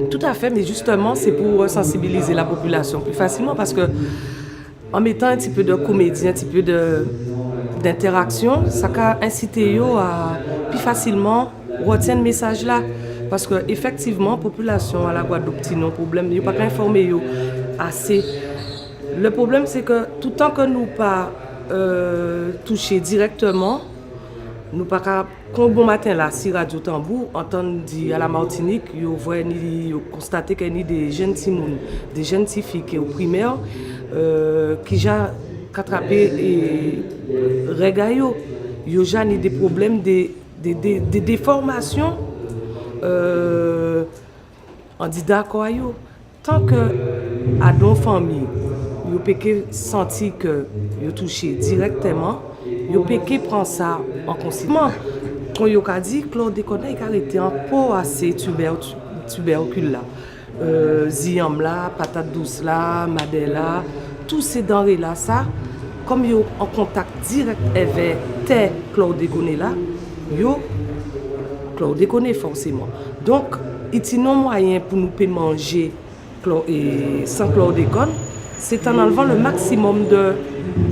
Tout à fait, mais justement, c'est pour sensibiliser la population plus facilement parce que en mettant un petit peu de comédie, un petit peu d'interaction, ça va inciter yo à plus facilement retenir le message là. Parce que effectivement, la population à la Guadeloupe, non problème, il n'y a pas qu'à informer yo assez. Le problème, c'est que tout le temps que nous pas toucher directement, nous pas qu'à quand bon matin là, si Radio Tambour entend dire à la Martinique, yo voit ni constater qu'il y a des jeunes timounes, des jeunes filles qui au primaire qui já attrapé et regayo, yo já ni des problèmes des déformations on dit d'accord yo. Tant que à nos familles, yo peut senti que yo touché directement, yo peut prendre ça en considération. Quand yo a dit chlordécone il arrêté en pot à ces tubercules là. Ziam là, patate douce là, madère là, tous ces denrées là ça comme yo en contact direct avec terre chlordécone là, yo chlordécone forcément. Donc il y a un moyen pour nous manger sans chlordécone, c'est en enlevant le maximum de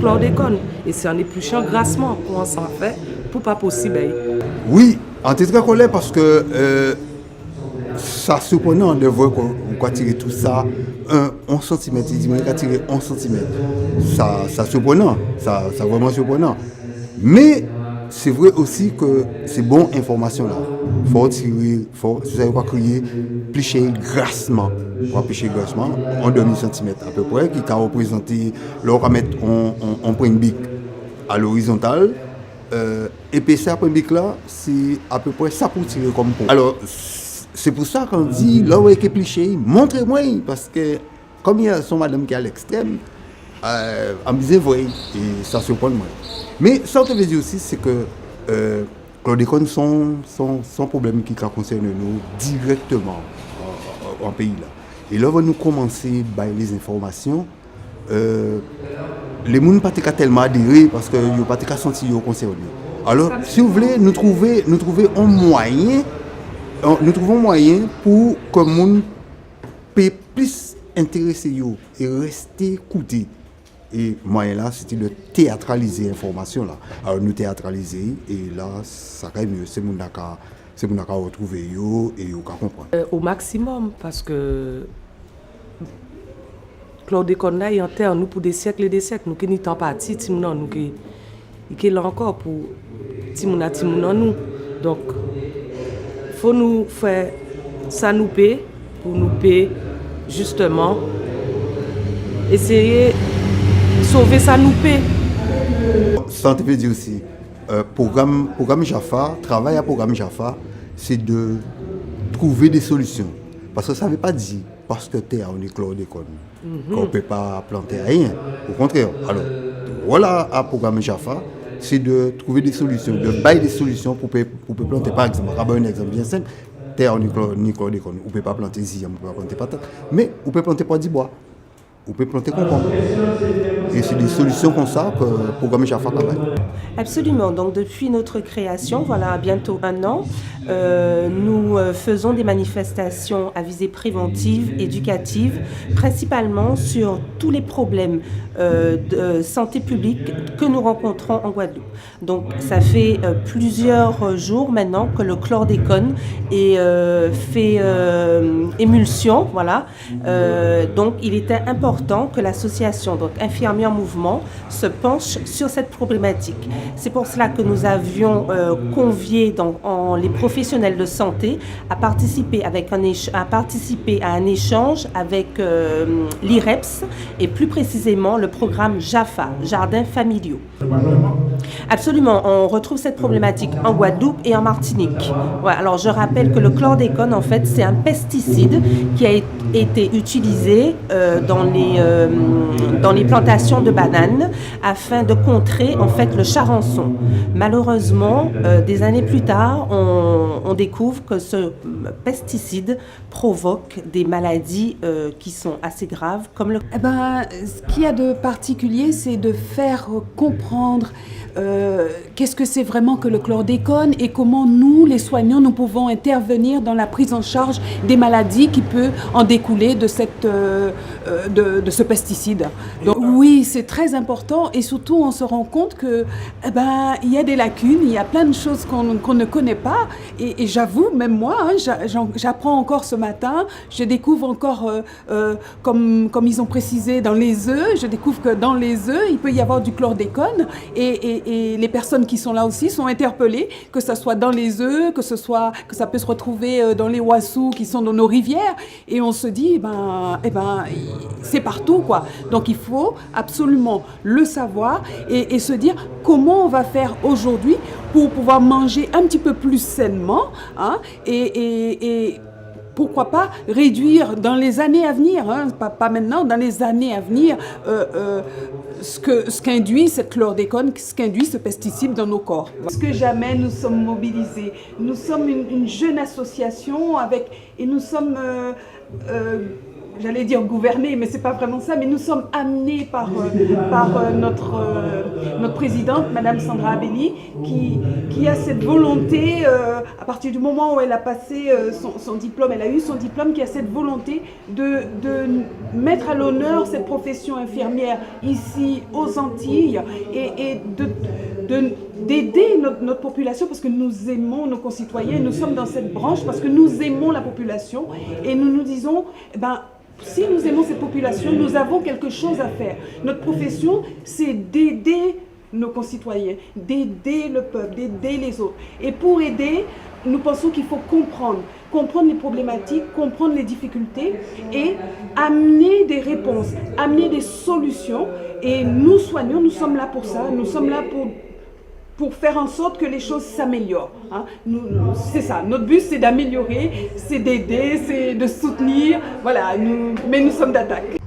chlordécone et c'est en épluchant grassement qu'on s'en fait pour pas possible. Oui, on est très colère parce que ça surprenant de voir qu'on va tirer tout ça 1 cm, il dit qu'on va tirer 1 cm. Ça surprenant, ça vraiment surprenant. Mais c'est vrai aussi que c'est bon information là. Faut tirer, si vous n'avez pas crié, plicher grassement. On va plicher grassement en 2 cm à peu près, qui va représenter, là on va mettre on prend une bic à l'horizontale. Épaisseur pour une bic là, c'est à peu près ça pour tirer comme pot. Alors, c'est pour ça qu'on dit, là où est pliché, montrez-moi, parce que comme il y a son madame qui est à l'extrême, on me disait, voyez, et ça surprend moi. Mais ça, on veut dire aussi, c'est que chlordécone sont problèmes qui concernent nous directement en pays là. Et là, on va nous commencer par les informations. Les gens ne sont pas tellement adhérés parce qu'ils n'ont pas senti qu'ils sont concernés. Alors, si vous voulez, nous trouver un moyen. Nous trouvons moyen pour que les gens puissent plus intéresser et rester écoutés. Et moyen là, c'était de théâtraliser l'information là. Alors nous théâtraliser et là, ça va mieux. C'est mon d'accord retrouver yo et yo comprendre. Au maximum parce que chlordécone là, il enterre nous pour des siècles et des siècles. Nous qui n'y temps parti, timounan nous qui là encore pour timounan nous. Donc faut nous faire ça nous paie pour nous payer justement essayer sauver ça nous paie. Ça veut dire aussi programme Jaffa, travail à programme Jaffa, c'est de trouver des solutions parce que ça ne veut pas dire parce que terre on est chlordécone qu'on ne peut pas planter rien. Au contraire. Alors voilà à programme Jaffa. C'est de trouver des solutions, de bailler des solutions pour planter. Par exemple, un exemple bien simple, terre ni chlordécone, on ne peut pas planter ziam, on ne peut pas planter patate, mais on peut planter pois de bois, on peut planter concombre. Et c'est des solutions comme ça que le programme Jaffa travaille. Absolument. Donc depuis notre création, voilà bientôt 1 an, nous faisons des manifestations à visée préventive, éducative, principalement sur tous les problèmes de santé publique que nous rencontrons en Guadeloupe. Donc ça fait plusieurs jours maintenant que le chlordécone est fait émulsion, voilà. Donc il était important que l'association donc Infirmiers en Mouvement se penche sur cette problématique. C'est pour cela que nous avions convié les professionnels de santé à participer à un échange avec l'IREPS et plus précisément le programme JAFA, Jardins Familiaux. Absolument, on retrouve cette problématique en Guadeloupe et en Martinique. Ouais, alors je rappelle que le chlordécone, en fait, c'est un pesticide qui a été utilisé dans les plantations plantations de bananes afin de contrer en fait le charançon. Malheureusement, des années plus tard, on découvre que ce pesticide provoque des maladies qui sont assez graves, comme le... Eh ben, ce qu'il y a de particulier, c'est de faire comprendre qu'est-ce que c'est vraiment que le chlordécone et comment nous, les soignants, nous pouvons intervenir dans la prise en charge des maladies qui peuvent en découler de ce pesticide. Donc oui, c'est très important et surtout on se rend compte que il y a des lacunes, il y a plein de choses qu'on ne connaît pas et j'avoue, même moi, j'apprends encore ce matin, je découvre encore, comme ils ont précisé dans les œufs, je découvre que dans les œufs, il peut y avoir du chlordécone et les personnes qui sont là aussi sont interpellées, que ce soit dans les œufs, que ça peut se retrouver dans les oiseaux qui sont dans nos rivières et on se dit, c'est partout quoi. Donc il faut absolument le savoir et se dire comment on va faire aujourd'hui pour pouvoir manger un petit peu plus sainement et pourquoi pas réduire dans les années à venir, pas maintenant, dans les années à venir, ce qu'induit cette chlordécone, ce qu'induit ce pesticide dans nos corps. Parce que jamais nous sommes mobilisés. Nous sommes une jeune association et nous sommes... j'allais dire gouverner, mais c'est pas vraiment ça, mais nous sommes amenés par notre présidente, Madame Sandra Abelli, qui a cette volonté, à partir du moment où elle a passé son diplôme, elle a eu son diplôme, qui a cette volonté de mettre à l'honneur cette profession infirmière ici aux Antilles et d'aider notre population parce que nous aimons nos concitoyens, nous sommes dans cette branche parce que nous aimons la population et nous nous disons, si nous aimons cette population, nous avons quelque chose à faire. Notre profession, c'est d'aider nos concitoyens, d'aider le peuple, d'aider les autres. Et pour aider, nous pensons qu'il faut comprendre les problématiques, comprendre les difficultés et amener des réponses, amener des solutions. Et nous soignants, nous sommes là pour ça, nous sommes là pour faire en sorte que les choses s'améliorent. C'est ça, notre but c'est d'améliorer, c'est d'aider, c'est de soutenir, voilà, mais nous sommes d'attaque.